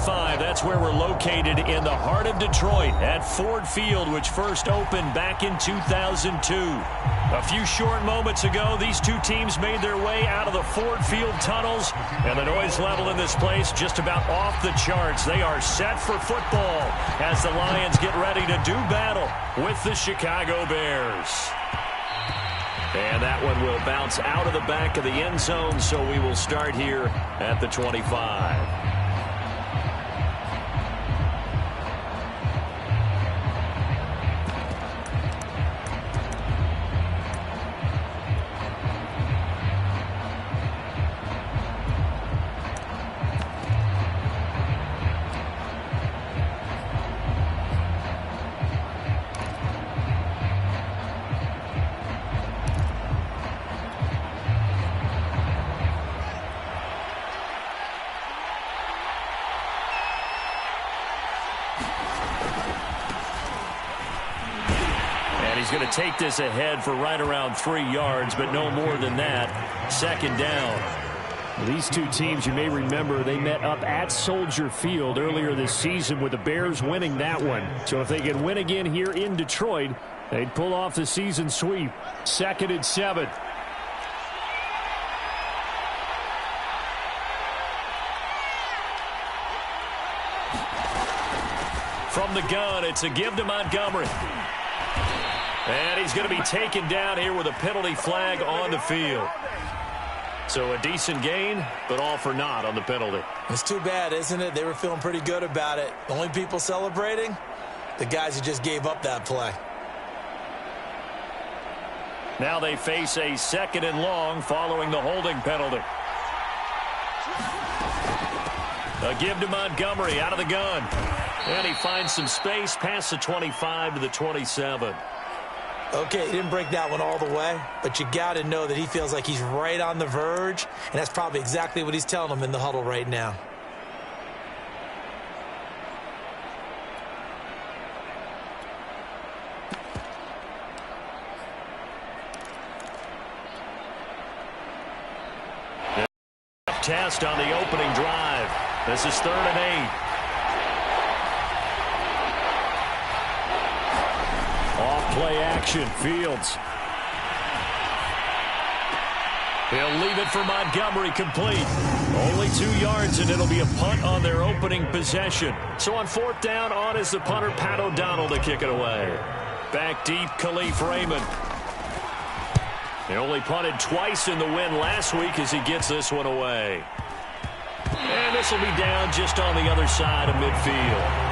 25. That's where we're located in the heart of Detroit at Ford Field, which first opened back in 2002. A few short moments ago, these two teams made their way out of the Ford Field tunnels, and the noise level in this place just about off the charts. They are set for football as the Lions get ready to do battle with the Chicago Bears. And that one will bounce out of the back of the end zone, so we will start here at the 25. Going to take this ahead for right around 3 yards, but no more than that. Second down. These two teams, you may remember, they met up at Soldier Field earlier this season with the Bears winning that one. So if they can win again here in Detroit, they'd pull off the season sweep. 2nd and 7. From the gun, it's a give to Montgomery. And he's going to be taken down here with a penalty flag on the field. So a decent gain, but all for naught on the penalty. It's too bad, isn't it? They were feeling pretty good about it. The only people celebrating, the guys who just gave up that play. Now they face a 2nd and long following the holding penalty. A give to Montgomery out of the gun. And he finds some space past the 25 to the 27. Okay, he didn't break that one all the way, but you got to know that he feels like he's right on the verge, and that's probably exactly what he's telling them in the huddle right now. Test on the opening drive. This is 3rd and 8. Play action, Fields. He'll leave it for Montgomery, complete. Only 2 yards, and it'll be a punt on their opening possession. So on 4th down, on is the punter, Pat O'Donnell, to kick it away. Back deep, Khalif Raymond. He only punted twice in the win last week as he gets this one away. And this will be down just on the other side of midfield.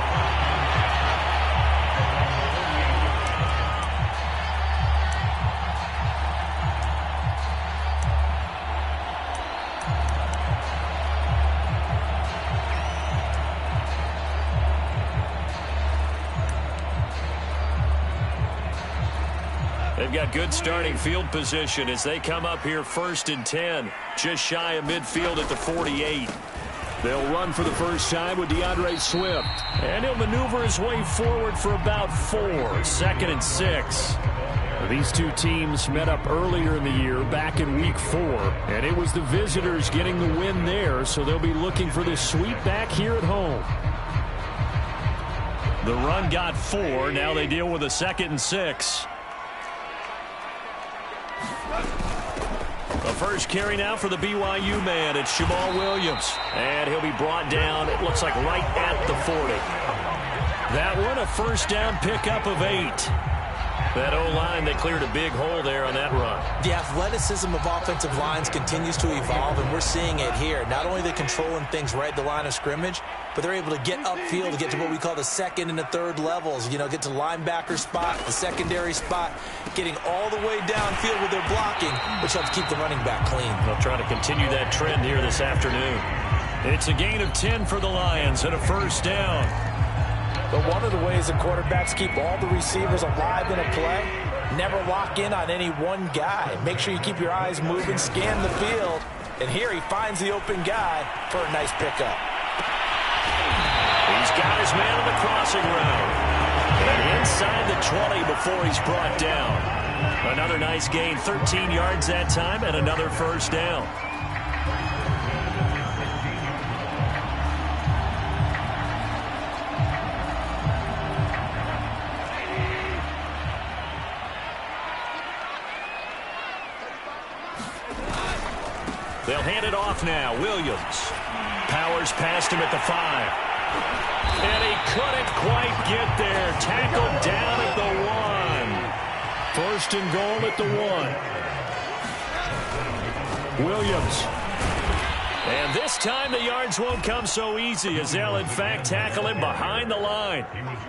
They've got good starting field position as they come up here 1st and 10, just shy of midfield at the 48. They'll run for the first time with DeAndre Swift. And he'll maneuver his way forward for about 4, 2nd and 6. These two teams met up earlier in the year, back in Week 4, and it was the visitors getting the win there, so they'll be looking for the sweep back here at home. The run got 4. Now they deal with a 2nd and 6. The first carry now for the BYU man. It's Jamal Williams. And he'll be brought down, it looks like, right at the 40. That one, a first down pickup of 8. That O-line, they cleared a big hole there on that run. The athleticism of offensive lines continues to evolve, and we're seeing it here. Not only are they controlling things right at the line of scrimmage, but they're able to get upfield to get to what we call the 2nd and the 3rd levels. You know, get to the linebacker spot, the secondary spot, getting all the way downfield with their blocking, which helps keep the running back clean. They'll try to continue that trend here this afternoon. It's a gain of 10 for the Lions and a first down. But one of the ways that quarterbacks keep all the receivers alive in a play, never lock in on any one guy. Make sure you keep your eyes moving, scan the field, and here he finds the open guy for a nice pickup. He's got his man on the crossing route. And inside the 20 before he's brought down. Another nice gain, 13 yards that time, and another first down. They'll hand it off now. Williams powers past him at the 5. And he couldn't quite get there. Tackled down at the 1. First and goal at the 1. Williams. And this time the yards won't come so easy as they'll, in fact, tackle him behind the line.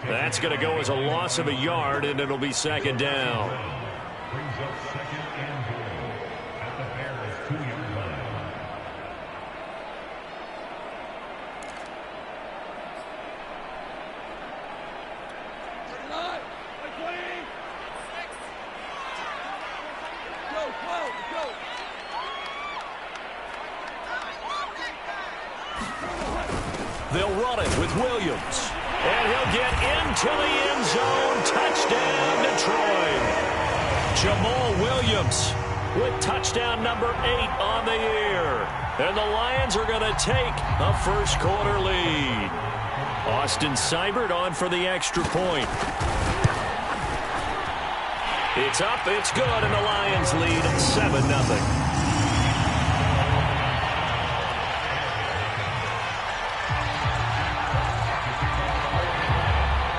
That's going to go as a loss of a yard, and it'll be second down. Brings up second and goal at the Bears' 2-yard line. They'll run it with Williams. And he'll get into the end zone. Touchdown, Detroit. Jamal Williams with touchdown number 8 on the year. And the Lions are going to take a first-quarter lead. Austin Seibert on for the extra point. It's up, it's good, and the Lions lead 7-0.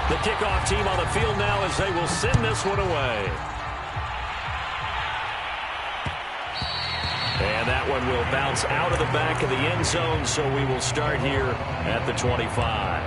The kickoff team on the field now as they will send this one away. And that one will bounce out of the back of the end zone, so we will start here at the 25.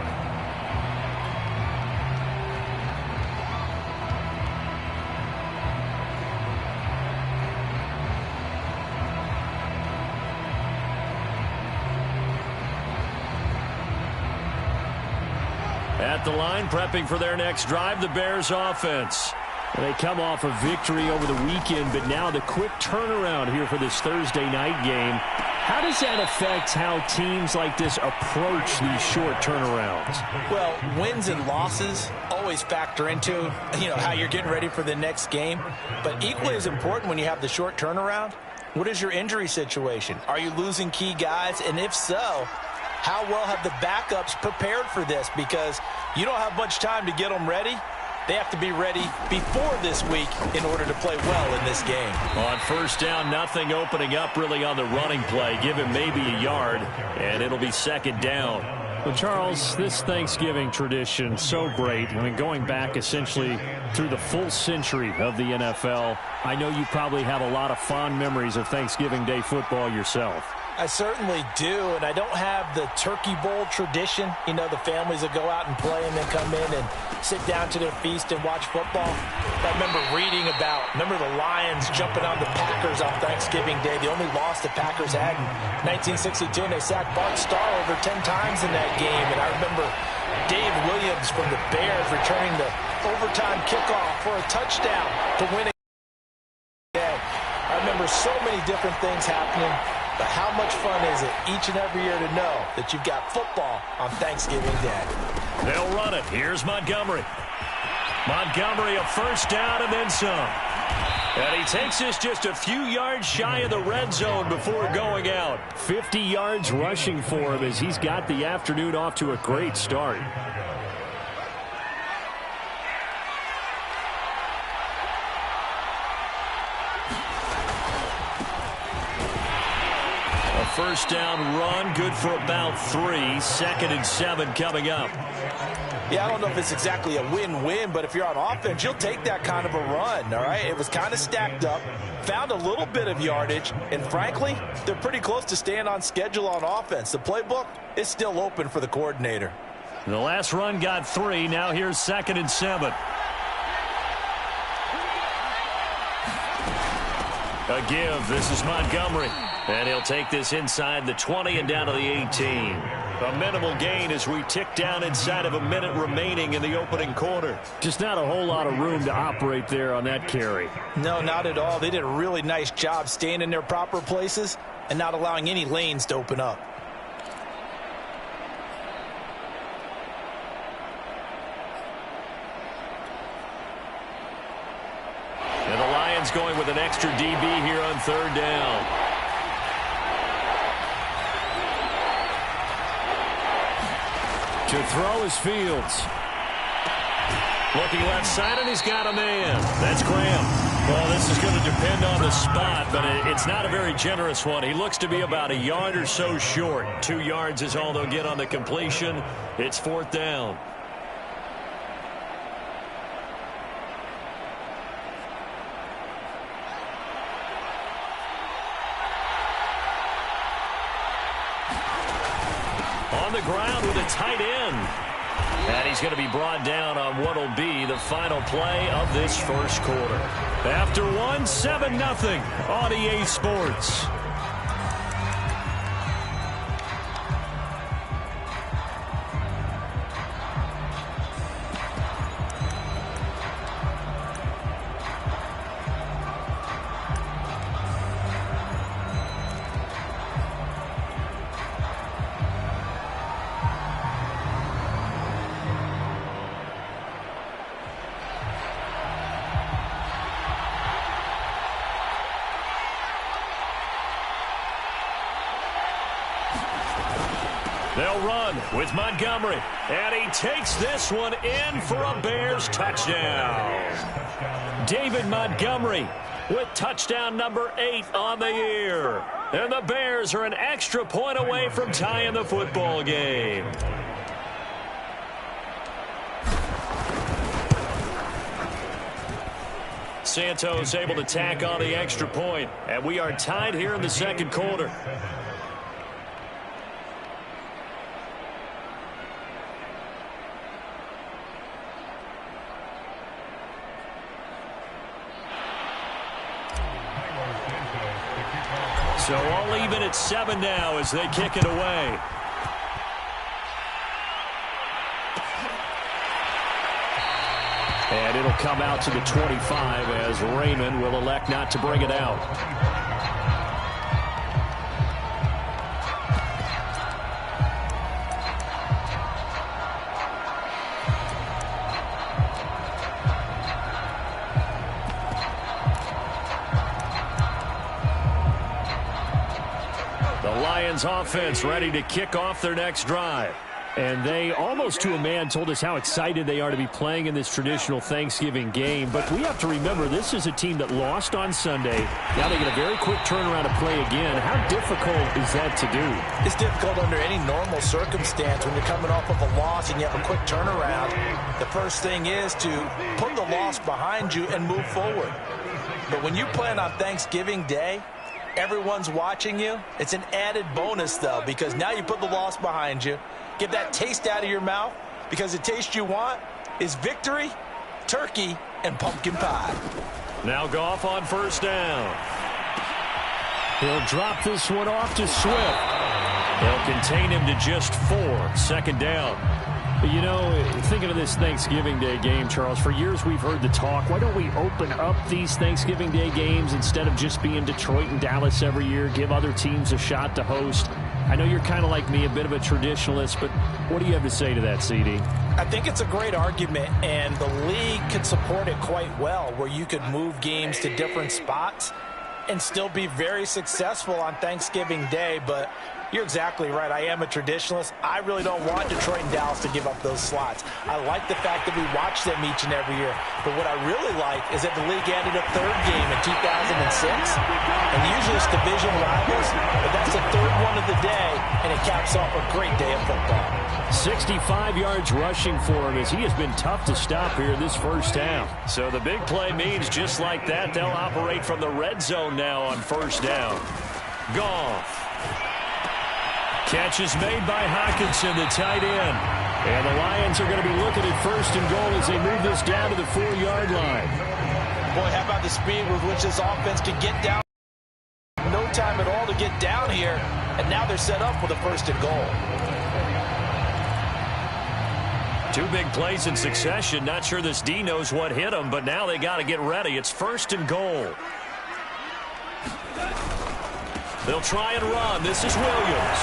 At the line, prepping for their next drive, the Bears offense. They come off a victory over the weekend, but now the quick turnaround here for this Thursday night game. How does that affect how teams like this approach these short turnarounds? Well, wins and losses always factor into, how you're getting ready for the next game. But equally as important when you have the short turnaround, what is your injury situation? Are you losing key guys? And if so, how well have the backups prepared for this? Because you don't have much time to get them ready. They have to be ready before this week in order to play well in this game. On first down, nothing opening up really on the running play. Give him maybe a yard, and it'll be second down. Well, Charles, this Thanksgiving tradition, so great. I mean, going back essentially through the full century of the NFL, I know you probably have a lot of fond memories of Thanksgiving Day football yourself. I certainly do, and I don't have the turkey bowl tradition. The families that go out and play and then come in and sit down to their feast and watch football. I remember reading remember the Lions jumping on the Packers on Thanksgiving Day. The only loss the Packers had in 1962, and they sacked Bart Starr over 10 times in that game. And I remember Dave Williams from the Bears returning the overtime kickoff for a touchdown to win a game. I remember so many different things happening. But how much fun is it each and every year to know that you've got football on Thanksgiving Day? They'll run it. Here's Montgomery. Montgomery, a first down and then some. And he takes this just a few yards shy of the red zone before going out. 50 yards rushing for him as he's got the afternoon off to a great start. First down run, good for about 3. Second and 7 coming up. Yeah, I don't know if it's exactly a win-win, but if you're on offense, you'll take that kind of a run, all right? It was kind of stacked up, found a little bit of yardage, and frankly, they're pretty close to staying on schedule on offense. The playbook is still open for the coordinator. The last run got 3. Now here's second and 7. A give. This is Montgomery. And he'll take this inside the 20 and down to the 18. A minimal gain as we tick down inside of a minute remaining in the opening quarter. Just not a whole lot of room to operate there on that carry. No, not at all. They did a really nice job staying in their proper places and not allowing any lanes to open up. And the Lions going with an extra DB here on third down. To throw is Fields. Looking left side, and he's got a man. That's Graham. Well, this is going to depend on the spot, but it's not a very generous one. He looks to be about a yard or so short. 2 yards is all they'll get on the completion. It's 4th down. On the ground with a tight end. And he's going to be brought down on what will be the final play of this first quarter. After 7-0 on EA Sports. They'll run with Montgomery, and he takes this one in for a Bears touchdown. David Montgomery with touchdown number 8 on the year. And the Bears are an extra point away from tying the football game. Santos able to tack on the extra point, and we are tied here in the second quarter. So all even at 7 now as they kick it away. And it'll come out to the 25 as Raymond will elect not to bring it out. Offense ready to kick off their next drive. And they, almost to a man, told us how excited they are to be playing in this traditional Thanksgiving game. But we have to remember, this is a team that lost on Sunday. Now they get a very quick turnaround to play again. How difficult is that to do? It's difficult under any normal circumstance when you're coming off of a loss and you have a quick turnaround. The first thing is to put the loss behind you and move forward. But when you play on Thanksgiving Day, everyone's watching you. It's an added bonus, though, because now you put the loss behind you. Get that taste out of your mouth, because the taste you want is victory, turkey, and pumpkin pie. Now Goff on first down. He'll drop this one off to Swift. They'll contain him to just 4. 2nd down. You know, thinking of this Thanksgiving Day game, Charles, for years we've heard the talk, why don't we open up these Thanksgiving Day games instead of just being Detroit and Dallas every year, give other teams a shot to host? I know you're kind of like me, a bit of a traditionalist, but what do you have to say to that, CD? I think it's a great argument, and the league could support it quite well, where you could move games to different spots and still be very successful on Thanksgiving Day. But you're exactly right. I am a traditionalist. I really don't want Detroit and Dallas to give up those slots. I like the fact that we watch them each and every year. But what I really like is that the league added a 3rd game in 2006. And usually it's division rivals, but that's the 3rd one of the day, and it caps off a great day of football. 65 yards rushing for him as he has been tough to stop here this first half. So the big play means just like that, they'll operate from the red zone now on first down. Goff. Catch is made by Hockenson, the tight end. And the Lions are going to be looking at 1st and goal as they move this down to the 4-yard line. Boy, how about the speed with which this offense can get down? No time at all to get down here. And now they're set up with a 1st and goal. 2 big plays in succession. Not sure this D knows what hit him, but now they got to get ready. It's 1st and goal. They'll try and run. This is Williams.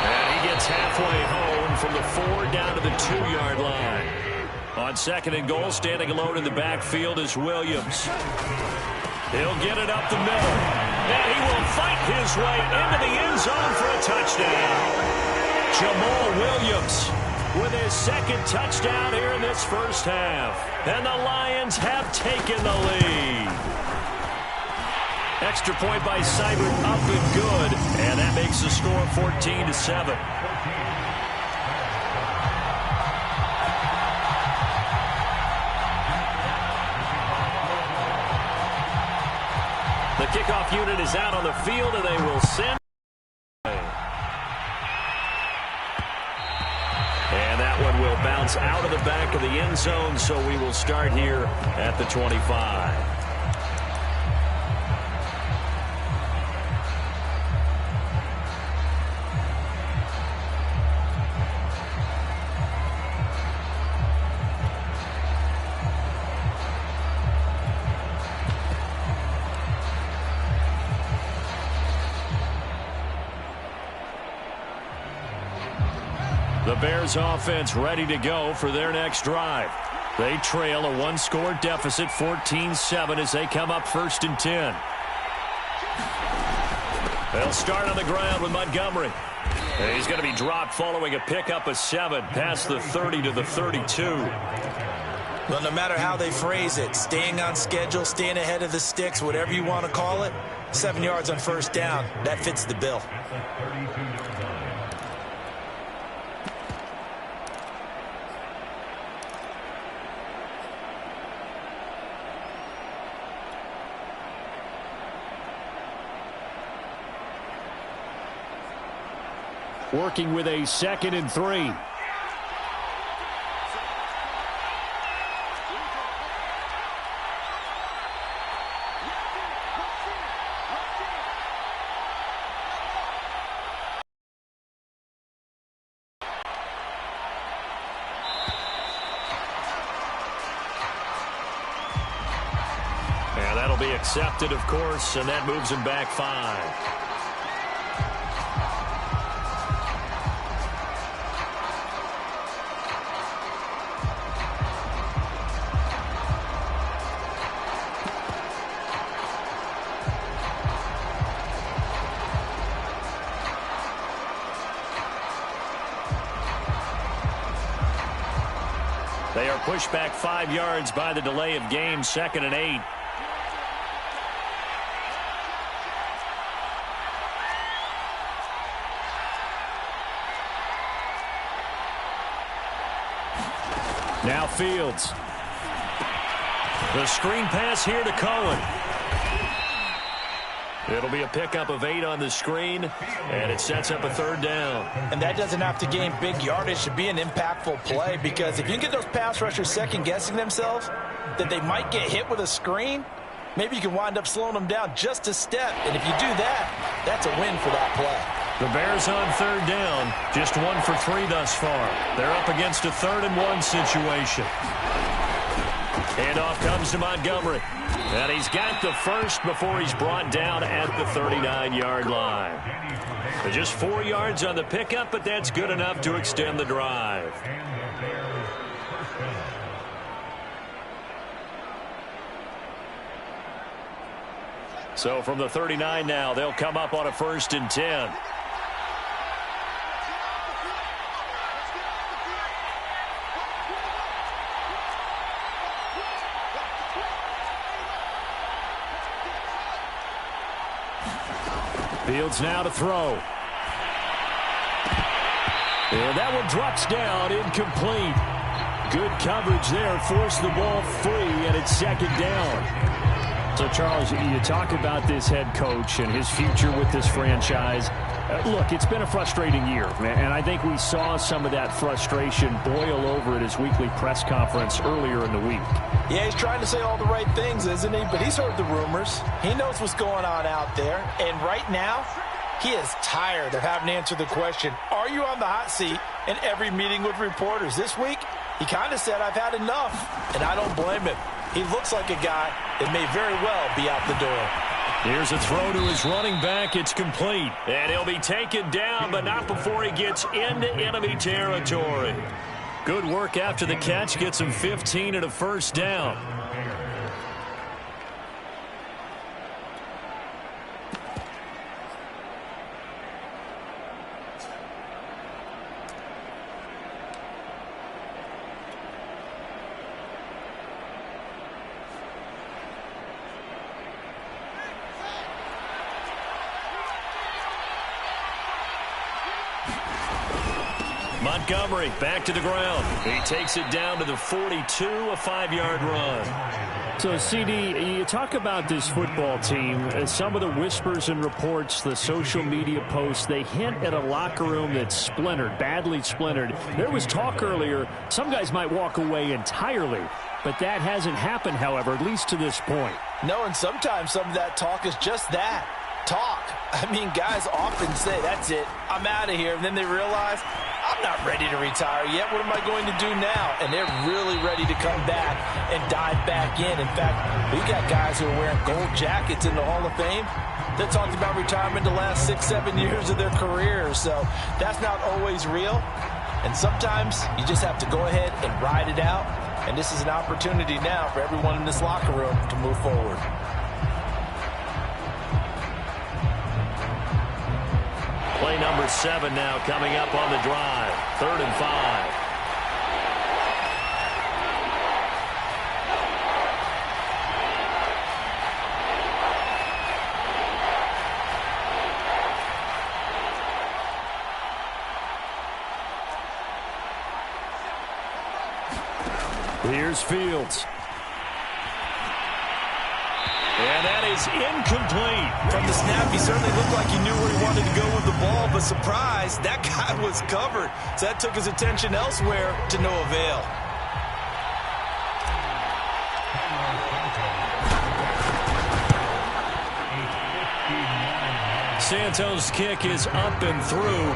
And he gets halfway home from the 4 down to the 2-yard line. On 2nd and goal, standing alone in the backfield is Williams. He'll get it up the middle. And he will fight his way into the end zone for a touchdown. Jamal Williams with his second touchdown here in this first half. And the Lions have taken the lead. Extra point by Seibert, up and good. And that makes the score 14-7. The kickoff unit is out on the field, and they will send. And that one will bounce out of the back of the end zone, so we will start here at the 25. The Bears offense ready to go for their next drive. They trail a one-score deficit, 14-7, as they come up 1st and 10. They'll start on the ground with Montgomery. And he's going to be dropped following a pickup of 7 past the 30 to the 32. Well, no matter how they phrase it, staying on schedule, staying ahead of the sticks, whatever you want to call it, 7 yards on 1st down, that fits the bill. Working with a 2nd and 3. And that'll be accepted, of course, and that moves him back 5. They are pushed back 5 yards by the delay of game, 2nd and 8. Now Fields. The screen pass here to Cohen. It'll be a pickup of 8 on the screen, and it sets up a 3rd down. And that doesn't have to gain big yardage to be an impactful play, because if you can get those pass rushers second-guessing themselves that they might get hit with a screen, maybe you can wind up slowing them down just a step. And if you do that, that's a win for that play. The Bears on 3rd down, just 1 for 3 thus far. They're up against a 3rd and 1 situation. Handoff comes to Montgomery. And he's got the first before he's brought down at the 39-yard line. Just 4 yards on the pickup, but that's good enough to extend the drive. So from the 39 now, they'll come up on a 1st and 10. Fields now to throw. And that one drops down, incomplete. Good coverage there, forced the ball free, and it's 2nd down. So, Charles, you talk about this head coach and his future with this franchise. Look, it's been a frustrating year, and I think we saw some of that frustration boil over at his weekly press conference earlier in the week. Yeah, he's trying to say all the right things, isn't he? But he's heard the rumors. He knows what's going on out there. And right now, he is tired of having to answer the question, are you on the hot seat in every meeting with reporters? This week, he kind of said, I've had enough. And I don't blame him. He looks like a guy that may very well be out the door. Here's a throw to his running back. It's complete. And he'll be taken down, but not before he gets into enemy territory. Good work after the catch. Gets him 15 and a 1st down. Montgomery back to the ground. He takes it down to the 42, a 5-yard run. So, CD, you talk about this football team. Some of the whispers and reports, the social media posts, they hint at a locker room that's splintered, badly splintered. There was talk earlier, some guys might walk away entirely. But that hasn't happened, however, at least to this point. No, and sometimes some of that talk is just that. Talk. I mean, guys often say, that's it, I'm out of here. And then they realize, I'm not ready to retire yet. What am I going to do now? And they're really ready to come back and dive back in. In fact, we got guys who are wearing gold jackets in the Hall of Fame that talked about retirement the last 6-7 years of their careers. So that's not always real. And sometimes you just have to go ahead and ride it out. And this is an opportunity now for everyone in this locker room to move forward. Play number 7 now coming up on the drive. 3rd and 5. Here's Fields. And that is incomplete. From the snap, he certainly looked like he knew where he wanted to go with the ball, but surprise, that guy was covered. So that took his attention elsewhere to no avail. Santos' kick is up and through.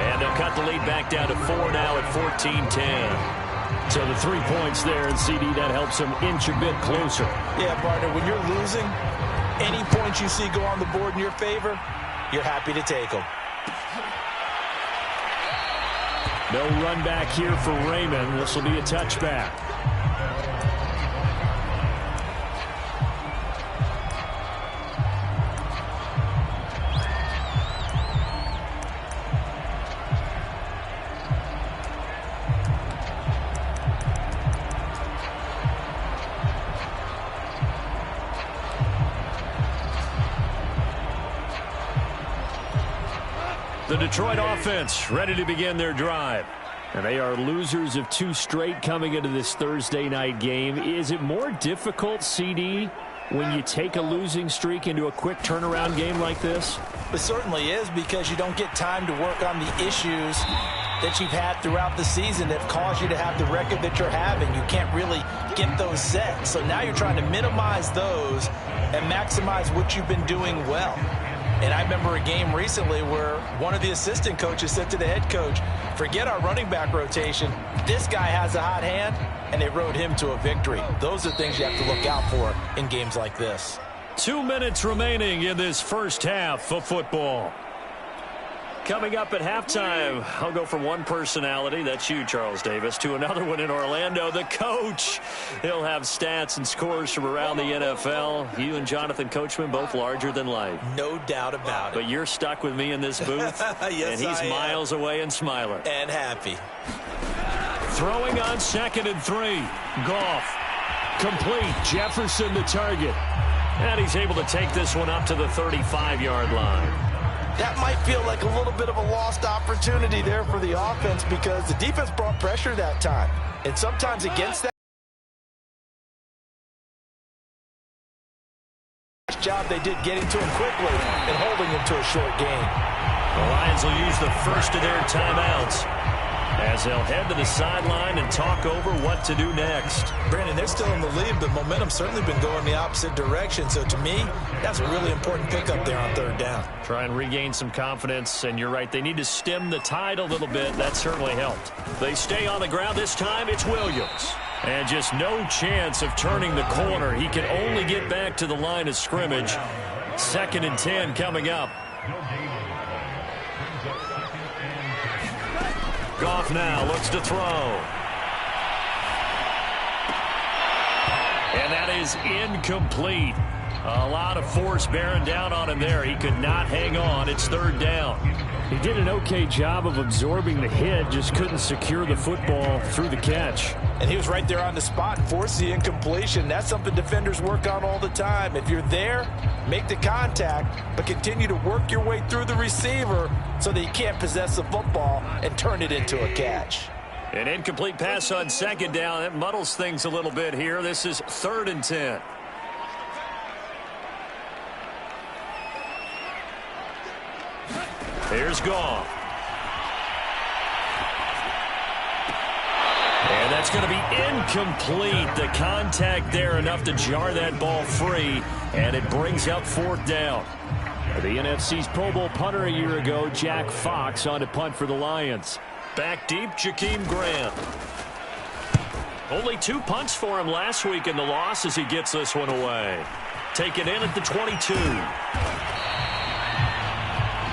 And they'll cut the lead back down to 4 now at 14-10. So the 3 points there, and CD, that helps them inch a bit closer. Yeah, partner, when you're losing, any points you see go on the board in your favor, you're happy to take them. No run back here for Raymond. This will be a touchback. The Detroit offense ready to begin their drive. And they are losers of 2 straight coming into this Thursday night game. Is it more difficult, CD, when you take a losing streak into a quick turnaround game like this? It certainly is, because you don't get time to work on the issues that you've had throughout the season that caused you to have the record that you're having. You can't really get those set. So now you're trying to minimize those and maximize what you've been doing well. And I remember a game recently where one of the assistant coaches said to the head coach, forget our running back rotation. This guy has a hot hand, and they rode him to a victory. Those are things you have to look out for in games like this. 2 minutes remaining in this first half of football. Coming up at halftime, I'll go from one personality, that's you, Charles Davis, to another one in Orlando, the coach. He'll have stats and scores from around the NFL. You and Jonathan Coachman, both larger than life. No doubt about it. But you're stuck with me in this booth, yes, and he's miles away and smiling. And happy. Throwing on 2nd and 3. Goff. Complete. Jefferson the target. And he's able to take this one up to the 35-yard line. That might feel like a little bit of a lost opportunity there for the offense, because the defense brought pressure that time. And sometimes against that job they did getting to him quickly and holding him to a short gain. The Lions will use the first of their timeouts as they'll head to the sideline and talk over what to do next. Brandon, they're still in the lead, but momentum's certainly been going the opposite direction. So to me, that's a really important pickup there on 3rd down. Try and regain some confidence, and you're right, they need to stem the tide a little bit. That certainly helped. They stay on the ground. This time it's Williams. And just no chance of turning the corner. He can only get back to the line of scrimmage. 2nd and 10 coming up. Goff now looks to throw. And that is incomplete. A lot of force bearing down on him there. He could not hang on. It's third down. He did an okay job of absorbing the hit, just couldn't secure the football through the catch. And he was right there on the spot and forced the incompletion. That's something defenders work on all the time. If you're there, make the contact, but continue to work your way through the receiver so that you can't possess the football and turn it into a catch. An incomplete pass on second down. That muddles things a little bit here. This is 3rd and 10. Here's Goff. And that's going to be incomplete. The contact there enough to jar that ball free, and it brings up 4th down. The NFC's Pro Bowl punter a year ago, Jack Fox, on to punt for the Lions. Back deep, Jakeem Grant. Only 2 punts for him last week in the loss as he gets this one away. Taken in at the 22.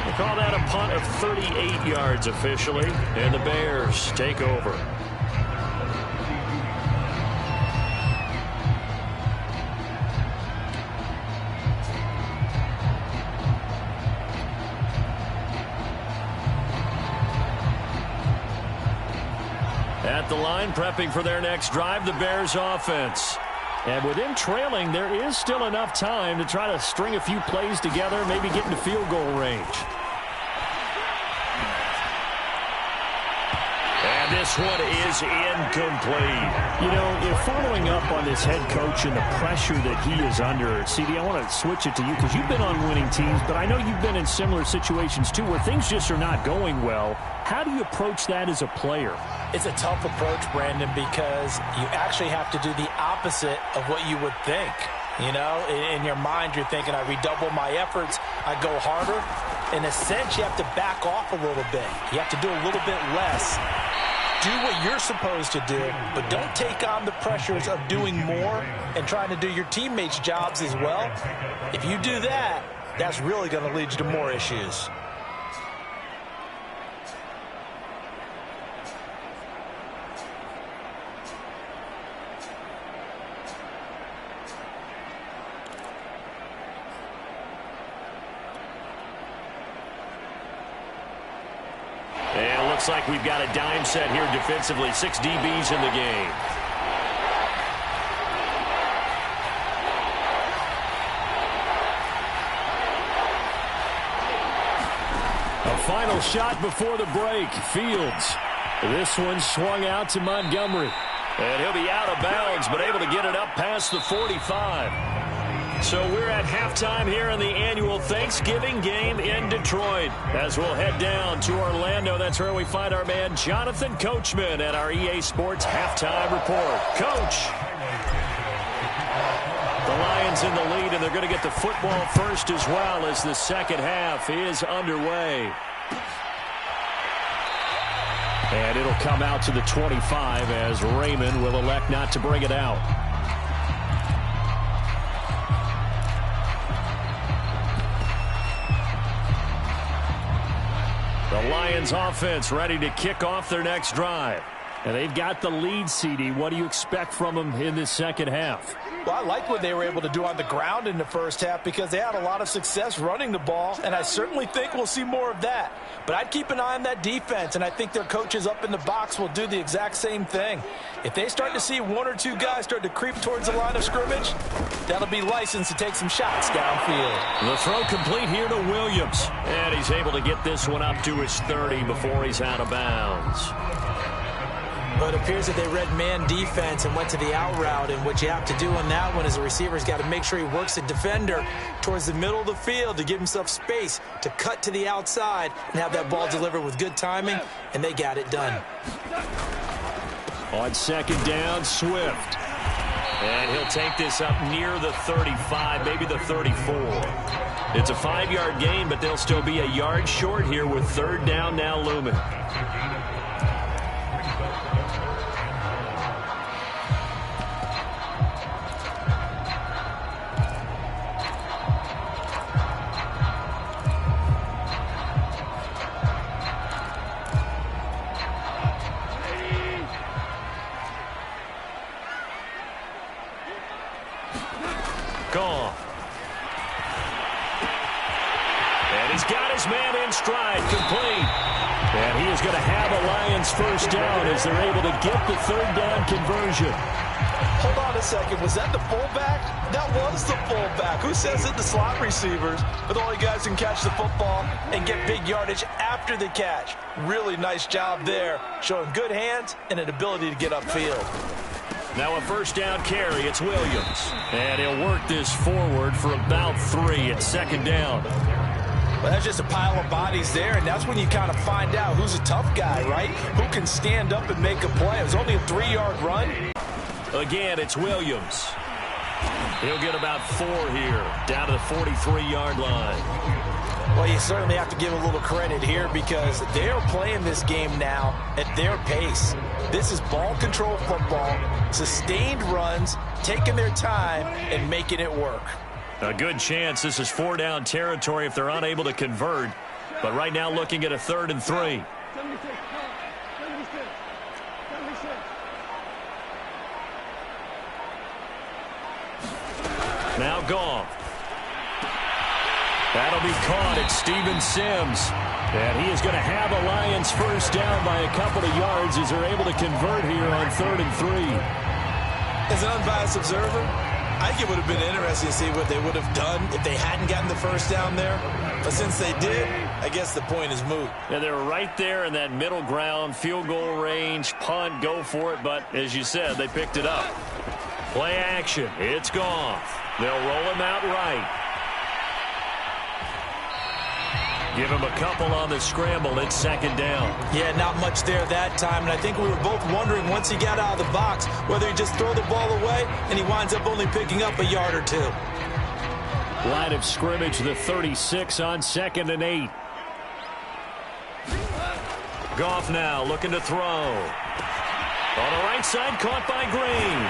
We'll call that a punt of 38 yards officially, and the Bears take over. At the line, prepping for their next drive, the Bears offense. And with him trailing, there is still enough time to try to string a few plays together, maybe get into field goal range. And this one is incomplete. You know, following up on this head coach and the pressure that he is under, CD, I want to switch it to you because you've been on winning teams, but I know you've been in similar situations too where things just are not going well. How do you approach that as a player? It's a tough approach, Brandon, because you actually have to do the opposite of what you would think. You know, in your mind, you're thinking, I redouble my efforts, I go harder. In a sense, you have to back off a little bit. You have to do a little bit less. Do what you're supposed to do, but don't take on the pressures of doing more and trying to do your teammates' jobs as well. If you do that, that's really going to lead you to more issues. Looks like we've got a dime set here defensively. 6 DBs in the game. A final shot before the break. Fields. This one swung out to Montgomery. And he'll be out of bounds, but able to get it up past the 45. So we're at halftime here in the annual Thanksgiving game in Detroit. As we'll head down to Orlando, that's where we find our man Jonathan Coachman at our EA Sports Halftime Report. Coach! The Lions in the lead, and they're going to get the football first as well as the second half is underway. And it'll come out to the 25 as Raymond will elect not to bring it out. The Lions offense ready to kick off their next drive. And they've got the lead, CD. What do you expect from them in this second half? Well, I like what they were able to do on the ground in the first half because they had a lot of success running the ball, and I certainly think we'll see more of that. But I'd keep an eye on that defense, and I think their coaches up in the box will do the exact same thing. If they start to see 1 or 2 guys start to creep towards the line of scrimmage, that'll be licensed to take some shots downfield. The throw complete here to Williams, and he's able to get this one up to his 30 before he's out of bounds. But it appears that they read man defense and went to the out route, and what you have to do on that one is the receiver's got to make sure he works the defender towards the middle of the field to give himself space to cut to the outside and have that ball delivered with good timing, and they got it done. On second down, Swift. And he'll take this up near the 35, maybe the 34. It's a 5-yard gain, but they'll still be a yard short here with third down now looming. got his man in stride, complete. And he is going to have a Lions first down as they're able to get the third down conversion. Hold on a second. Was that the fullback? That was the fullback. Who says it? The slot receivers. But the only guys who can catch the football and get big yardage after the catch. Really nice job there. Showing good hands and an ability to get upfield. Now a first down carry. It's Williams. And he'll work this forward for about 3 at second down. Well, that's just a pile of bodies there, and that's when you kind of find out who's a tough guy, right? Who can stand up and make a play. It was only a 3-yard run. Again, it's Williams. He'll get about 4 here, down to the 43-yard line. Well, you certainly have to give a little credit here because they're playing this game now at their pace. This is ball control football, sustained runs, taking their time, and making it work. A good chance this is 4-down territory if they're unable to convert. But right now looking at a 3rd and 3. Now Goff. That'll be caught at Steven Sims. And he is going to have a Lions first down by a couple of yards as they're able to convert here on 3rd and 3. As an unbiased observer, I think it would have been interesting to see what they would have done if they hadn't gotten the first down there. But since they did, I guess the point is moot. Yeah, they were right there in that middle ground, field goal range, punt, go for it. But as you said, they picked it up. Play action. It's Goff. They'll roll him out right. Give him a couple on the scramble. It's second down. Yeah, not much there that time. And I think we were both wondering once he got out of the box whether he just throw the ball away and he winds up only picking up a yard or 2. Line of scrimmage, the 36 on 2nd and 8. Goff now looking to throw. On the right side, caught by Green.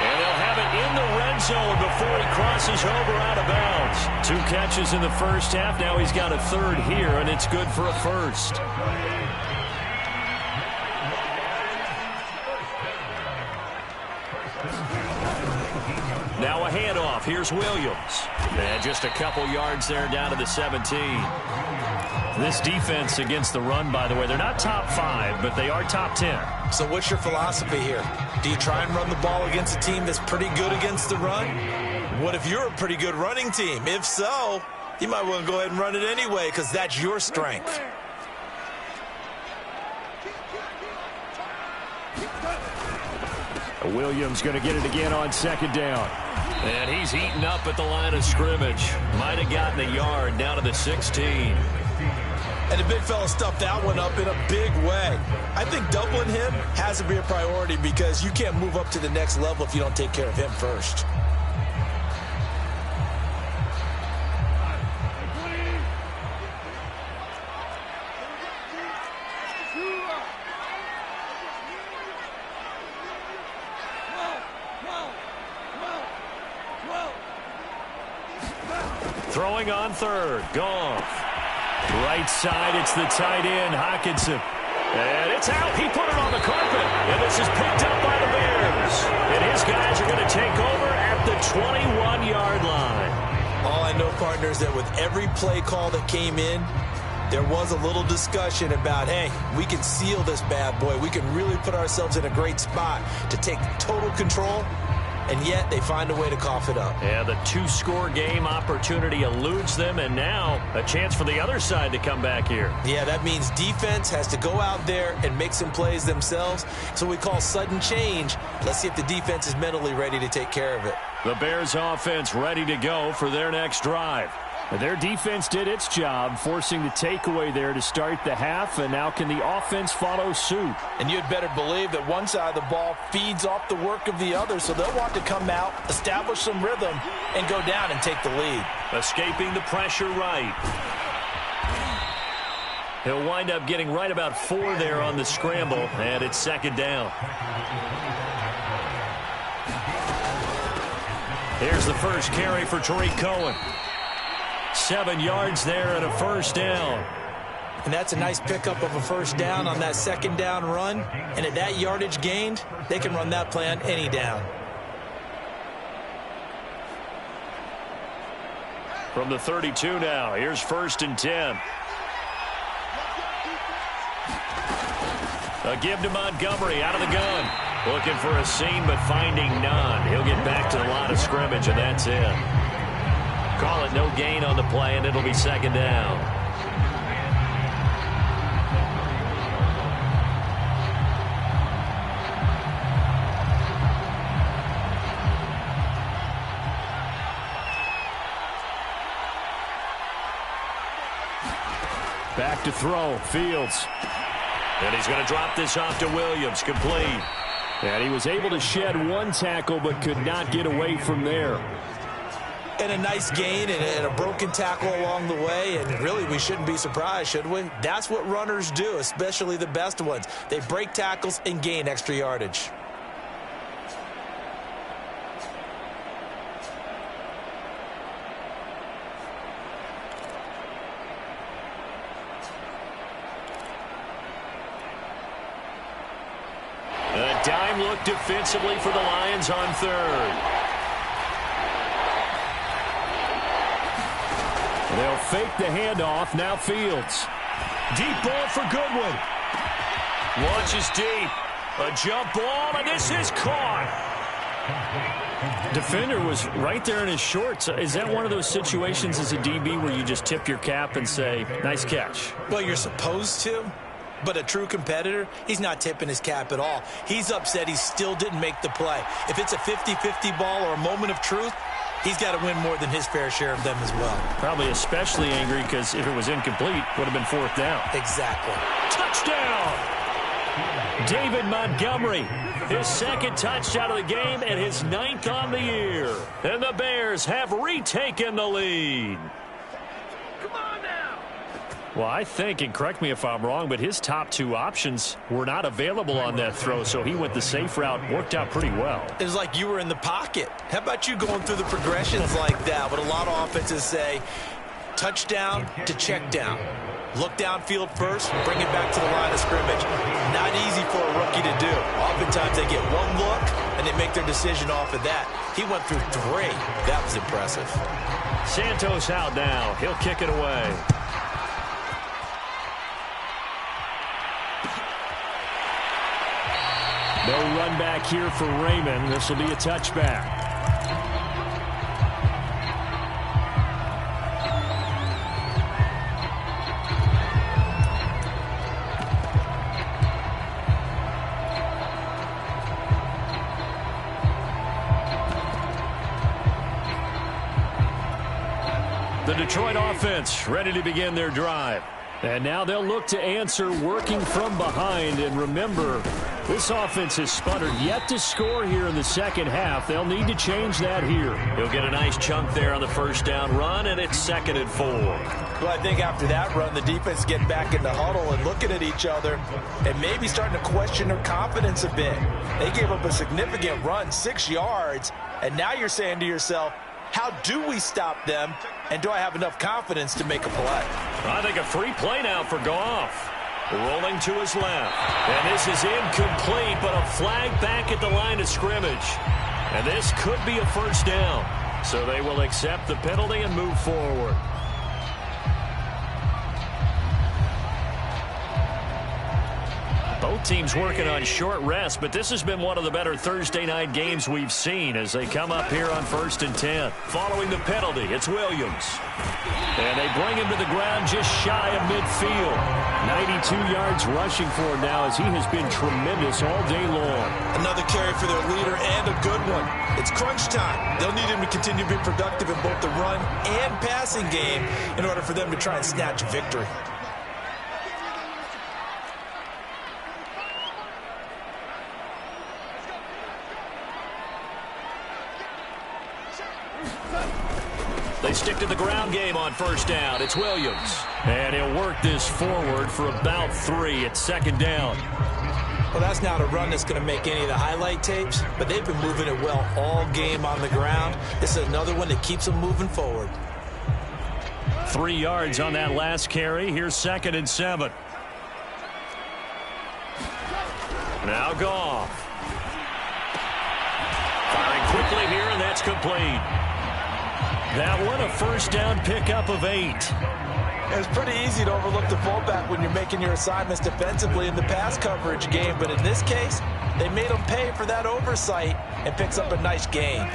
And they'll have it in the red zone before he crosses over out of bounds. 2 catches in the first half. Now he's got a 3rd here, and it's good for a first. Now a handoff. Here's Williams. And just a couple yards there down to the 17. This defense against the run, by the way, they're not top 5, but they are top 10. So what's your philosophy here? Do you try and run the ball against a team that's pretty good against the run? What if you're a pretty good running team? If so, you might want to go ahead and run it anyway because that's your strength. Williams going to get it again on 2nd down. And he's eaten up at the line of scrimmage. Might have gotten a yard down to the 16. And the big fella stuffed that one up in a big way. I think doubling him has to be a priority because you can't move up to the next level if you don't take care of him first. Throwing on 3rd. Goff. Right side, it's the tight end, Hockenson. And it's out. He put it on the carpet. And this is picked up by the Bears. And his guys are going to take over at the 21-yard line. All I know, partner, is that with every play call that came in, there was a little discussion about, hey, we can seal this bad boy. We can really put ourselves in a great spot to take total control. And yet they find a way to cough it up. Yeah, the 2-score game opportunity eludes them, and now a chance for the other side to come back here. Yeah, that means defense has to go out there and make some plays themselves. So we call sudden change. Let's see if the defense is mentally ready to take care of it. The Bears offense ready to go for their next drive. Their defense did its job, forcing the takeaway there to start the half, and now can the offense follow suit? And you'd better believe that one side of the ball feeds off the work of the other, so they'll want to come out, establish some rhythm, and go down and take the lead. Escaping the pressure right. He'll wind up getting right about 4 there on the scramble, and it's second down. Here's the first carry for Tariq Cohen. 7 yards there and a first down. And that's a nice pickup of a first down on that second down run. And at that yardage gained, they can run that play on any down. From the 32 now, here's 1st and 10. A give to Montgomery out of the gun. Looking for a seam, but finding none. He'll get back to the line of scrimmage, and that's it. Call it no gain on the play, and it'll be 2nd down. Back to throw, Fields. And he's going to drop this off to Williams, complete. And he was able to shed one tackle, but could not get away from there. And a nice gain and a broken tackle along the way. And really, we shouldn't be surprised, should we? That's what runners do, especially the best ones. They break tackles and gain extra yardage. A dime look defensively for the Lions on 3rd. They'll fake the handoff. Now Fields. Deep ball for Goodwin. Launches deep. A jump ball, and this is caught. Defender was right there in his shorts. Is that one of those situations as a DB where you just tip your cap and say, nice catch? Well, you're supposed to. But a true competitor, he's not tipping his cap at all. He's upset he still didn't make the play. If it's a 50-50 ball or a moment of truth, he's got to win more than his fair share of them as well. Probably especially angry because if it was incomplete, would have been 4th down. Exactly. Touchdown! David Montgomery, his 2nd touchdown of the game and his 9th on the year. And the Bears have retaken the lead. Well, I think, and correct me if I'm wrong, but his top 2 options were not available on that throw, so he went the safe route, worked out pretty well. It was like you were in the pocket. How about you going through the progressions like that? What a lot of offenses say, touchdown to check down. Look downfield first, bring it back to the line of scrimmage. Not easy for a rookie to do. Oftentimes they get one look, and they make their decision off of that. He went through 3. That was impressive. Santos out now. He'll kick it away. No run back here for Raymond. This will be a touchback. The Detroit offense ready to begin their drive. And now they'll look to answer working from behind. And remember, this offense has sputtered yet to score here in the 2nd half. They'll need to change that here. He'll get a nice chunk there on the 1st down run, and it's 2nd and 4. Well, I think after that run, the defense get back in the huddle and looking at each other and maybe starting to question their confidence a bit. They gave up a significant run, 6 yards, and now you're saying to yourself, how do we stop them, and do I have enough confidence to make a play? I think a free play now for Goff. Rolling to his left. And this is incomplete, but a flag back at the line of scrimmage. And this could be a 1st down. So they will accept the penalty and move forward. Both teams working on short rest, but this has been one of the better Thursday night games we've seen as they come up here on 1st and 10. Following the penalty, it's Williams. And they bring him to the ground just shy of midfield. 92 yards rushing for him now as he has been tremendous all day long. Another carry for their leader and a good one. It's crunch time. They'll need him to continue to be productive in both the run and passing game in order for them to try and snatch victory. They stick to the ground game on 1st down. It's Williams. And he'll work this forward for about 3 at 2nd down. Well, that's not a run that's going to make any of the highlight tapes, but they've been moving it well all game on the ground. This is another one that keeps them moving forward. 3 yards on that last carry. Here's 2nd and 7. Now Goff. Firing quickly here, and that's complete. That one, a first down pickup of 8. It's pretty easy to overlook the fullback when you're making your assignments defensively in the pass coverage game, but in this case, they made him pay for that oversight and picks up a nice gain.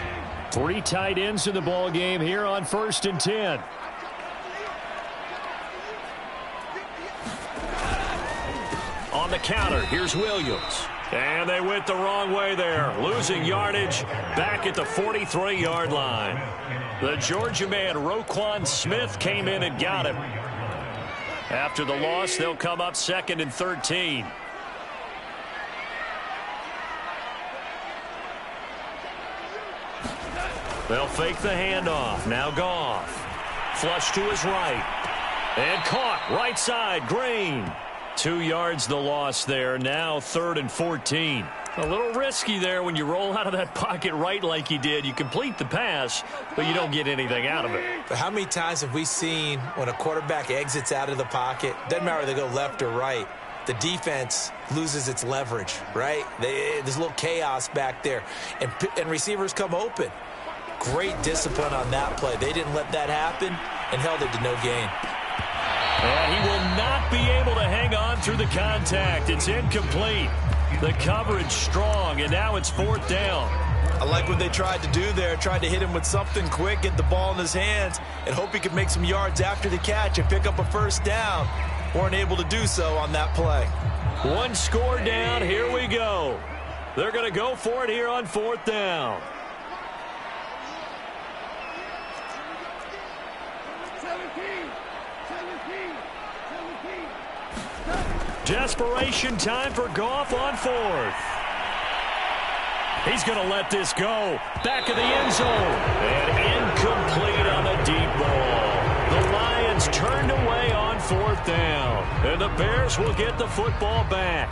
3 tight ends in the ball game here on 1st and 10. On the counter, here's Williams. And they went the wrong way there, losing yardage back at the 43-yard line. The Georgia man, Roquan Smith, came in and got him. After the loss, they'll come up 2nd and 13. They'll fake the handoff. Now Goff. Flush to his right. And caught right side, Green. 2 yards the loss there. Now 3rd and 14. A little risky there when you roll out of that pocket right like you did. You complete the pass, but you don't get anything out of it. But how many times have we seen when a quarterback exits out of the pocket, doesn't matter whether they go left or right, the defense loses its leverage, right? There's a little chaos back there, and receivers come open. Great discipline on that play. They didn't let that happen and held it to no gain. And he will not be able to hang on through the contact. It's incomplete. The coverage strong, and now it's 4th down. I like what they tried to do there. Tried to hit him with something quick, get the ball in his hands, and hope he could make some yards after the catch and pick up a first down. Weren't able to do so on that play. 1 score down. Here we go. They're going to go for it here on 4th down. Desperation time for Goff on 4th. He's going to let this go. Back of the end zone. And incomplete on the deep ball. The Lions turned away on 4th down. And the Bears will get the football back.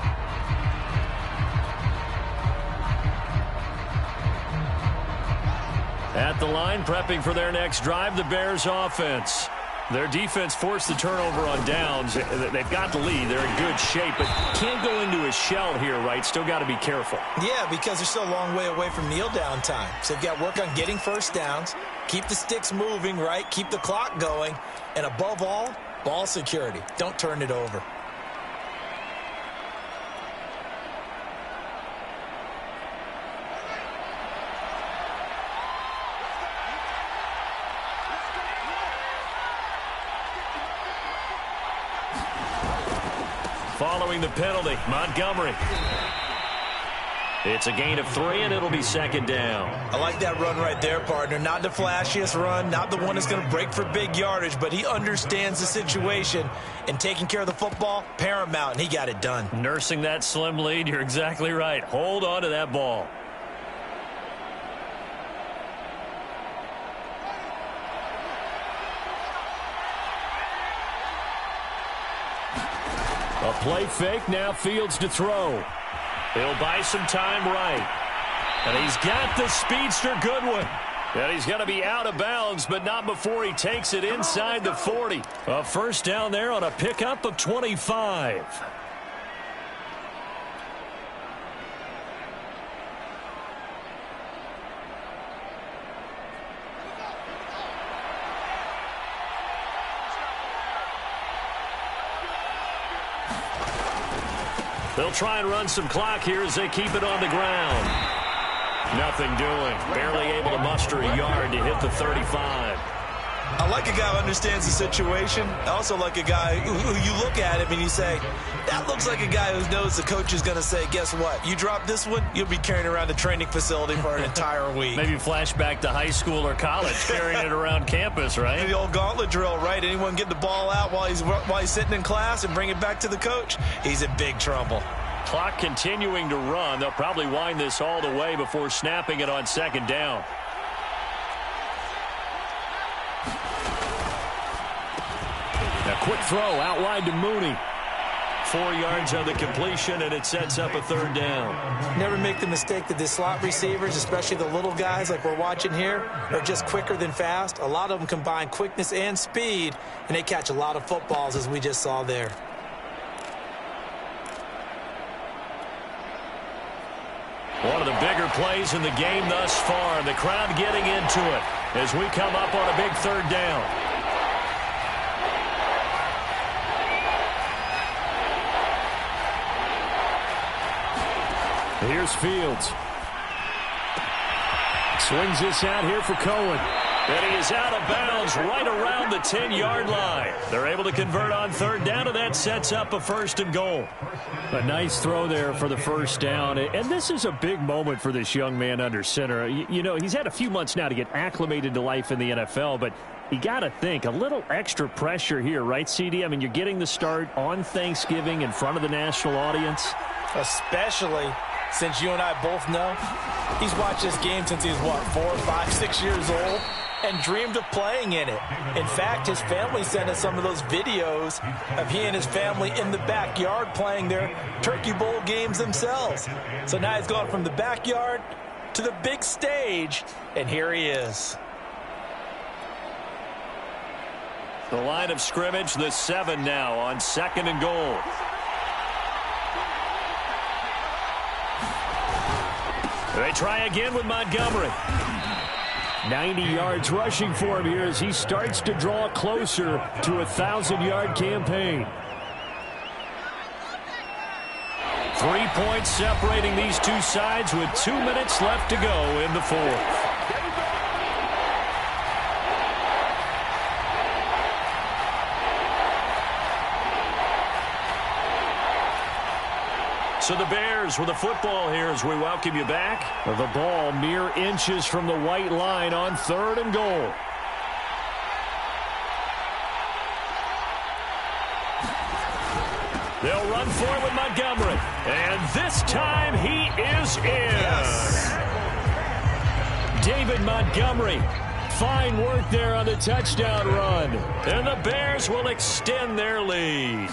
At the line, prepping for their next drive, the Bears offense. Their defense forced the turnover on downs. They've got the lead. They're in good shape, but can't go into a shell here, right? Still got to be careful. Yeah, because they're still a long way away from kneel down time. So they've got to work on getting first downs, keep the sticks moving, right? Keep the clock going, and above all, ball security. Don't turn it over. Following the penalty, Montgomery. It's a gain of 3, and it'll be 2nd down. I like that run right there, partner. Not the flashiest run, not the one that's going to break for big yardage, but he understands the situation, and taking care of the football, paramount, and he got it done. Nursing that slim lead, you're exactly right. Hold on to that ball. A play fake, now Fields to throw. He'll buy some time right. And he's got the speedster Goodwin. And he's going to be out of bounds, but not before he takes it inside the 40. A first down there on a pickup of 25. They'll try and run some clock here as they keep it on the ground. Nothing doing. Barely able to muster a yard to hit the 35. I like a guy who understands the situation. I also like a guy who you look at him and you say, that looks like a guy who knows the coach is going to say, guess what? You drop this one, you'll be carrying around the training facility for an entire week. Maybe flashback to high school or college, carrying it around campus, right? The old gauntlet drill, right? Anyone get the ball out while he's sitting in class and bring it back to the coach? He's in big trouble. Clock continuing to run. They'll probably wind this all the way before snapping it on 2nd down. A quick throw out wide to Mooney. 4 yards on the completion, and it sets up a 3rd down. Never make the mistake that the slot receivers, especially the little guys like we're watching here, are just quicker than fast. A lot of them combine quickness and speed, and they catch a lot of footballs, as we just saw there. One of the bigger plays in the game thus far. The crowd getting into it as we come up on a big third down. Here's Fields. Swings this out here for Cohen. And he is out of bounds right around the 10-yard line. They're able to convert on third down, and that sets up a 1st and goal. A nice throw there for the first down. And this is a big moment for this young man under center. You know, he's had a few months now to get acclimated to life in the NFL, but you got to think, a little extra pressure here, right, CD? I mean, you're getting the start on Thanksgiving in front of the national audience. Especially since you and I both know he's watched this game since he was, what, 4, 5, 6 years old? And dreamed of playing in it. In fact, his family sent us some of those videos of he and his family in the backyard playing their Turkey Bowl games themselves. So now he's gone from the backyard to the big stage, and here he is. The line of scrimmage, the 7 now on 2nd and goal. They try again with Montgomery. 90 yards rushing for him here as he starts to draw closer to a 1,000-yard campaign. 3 points separating these two sides with 2 minutes left to go in the 4th. So the Bears with the football here as we welcome you back. The ball mere inches from the white line on 3rd and goal. They'll run for it with Montgomery. And this time he is in. Yes. David Montgomery. Fine work there on the touchdown run. And the Bears will extend their lead.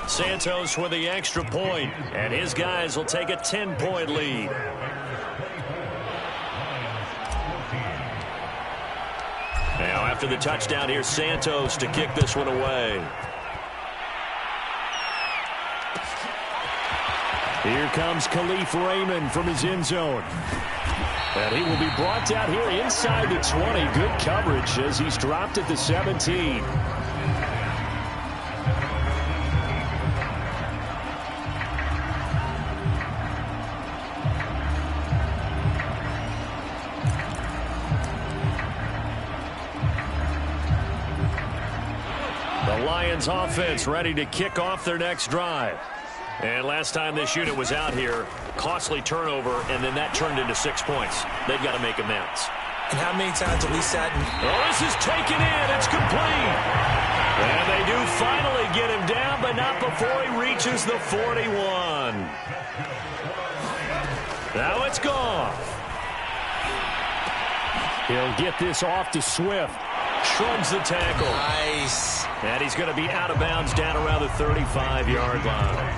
Santos with the extra point, and his guys will take a 10-point lead. Now after the touchdown, here's Santos to kick this one away. Here comes Khalif Raymond from his end zone. And he will be brought down here inside the 20. Good coverage as he's dropped at the 17. Offense ready to kick off their next drive. And last time this unit was out here, costly turnover, and then that turned into 6 points. They've got to make amends. And how many times have we sat and... Oh, this is taken in. It's complete. And they do finally get him down, but not before he reaches the 41. Now it's gone. He'll get this off to Swift. Shrugs the tackle. Nice. And he's going to be out of bounds down around the 35-yard line.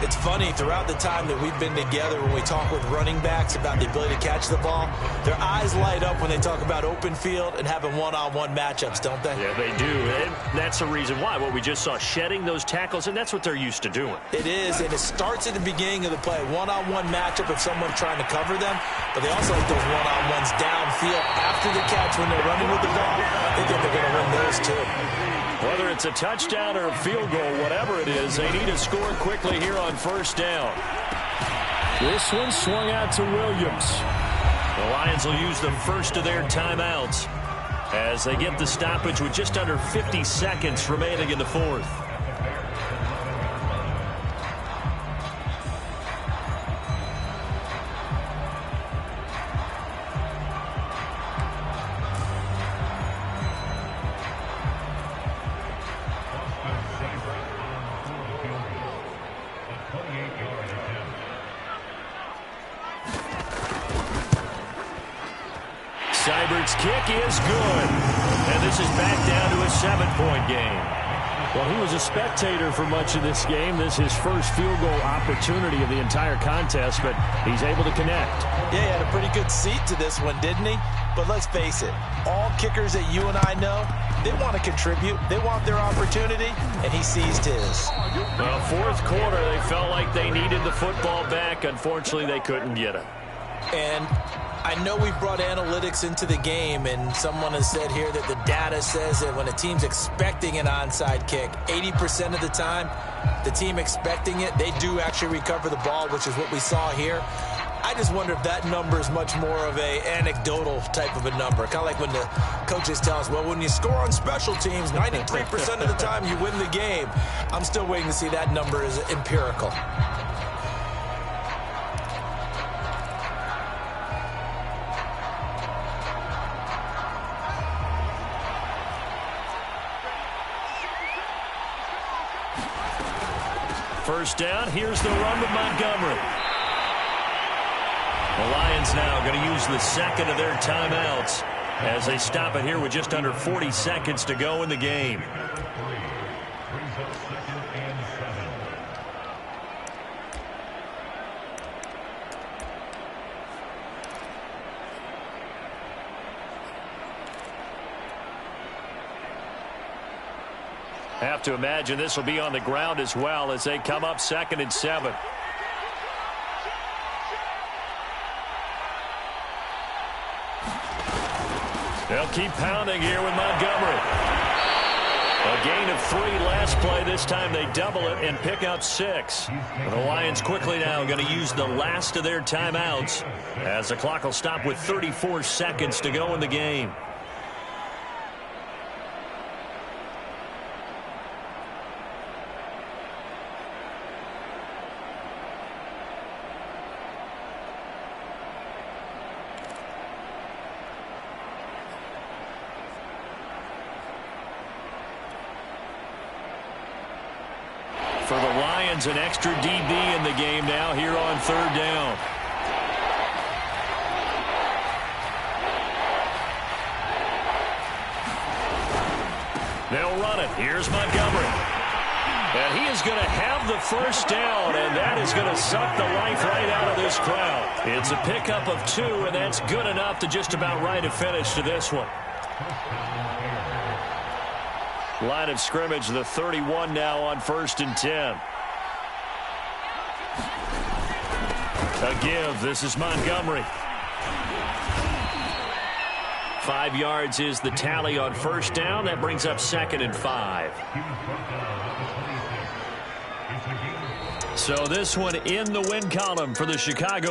It's funny, throughout the time that we've been together, when we talk with running backs about the ability to catch the ball, their eyes light up when they talk about open field and having one-on-one matchups, don't they? Yeah, they do. And that's the reason why. What we just saw, shedding those tackles, and that's what they're used to doing. It is, and it starts at the beginning of the play. One-on-one matchup if someone's trying to cover them, but they also like those one-on-ones downfield after the catch when they're running with the ball. They think they're going to win those too. Whether it's a touchdown or a field goal, whatever it is, they need to score quickly here on first down. This one swung out to Williams. The Lions will use the first of their timeouts as they get the stoppage with just under 50 seconds remaining in the 4th. Seibert's kick is good. And this is back down to a 7-point game. Well, he was a spectator for much of this game. This is his first field goal opportunity of the entire contest, but he's able to connect. Yeah, he had a pretty good seat to this one, didn't he? But let's face it, all kickers that you and I know, they want to contribute. They want their opportunity, and he seized his. Well, fourth quarter, they felt like they needed the football back. Unfortunately, they couldn't get it. And I know we brought analytics into the game, and someone has said here that the data says that when a team's expecting an onside kick, 80% of the time, the team expecting it, they do actually recover the ball, which is what we saw here. I just wonder if that number is much more of a anecdotal type of a number. Kind of like when the coaches tell us, well, when you score on special teams, 93% of the time you win the game. I'm still waiting to see that number is empirical. First down, here's the run with Montgomery. The Lions now going to use the second of their timeouts as they stop it here with just under 40 seconds to go in the game. Have to imagine this will be on the ground as well as they come up 2nd and 7. They'll keep pounding here with Montgomery. A gain of 3 last play. This time they double it and pick up 6. The Lions quickly now going to use the last of their timeouts as the clock will stop with 34 seconds to go in the game. For the Lions, an extra DB in the game now here on 3rd down. They'll run it. Here's Montgomery. And he is going to have the first down, and that is going to suck the life right out of this crowd. It's a pickup of 2, and that's good enough to just about right a finish to this one. Line of scrimmage, the 31 now on 1st and 10. A give. This is Montgomery. 5 yards is the tally on 1st down. That brings up 2nd and 5. So this one in the win column for the Chicago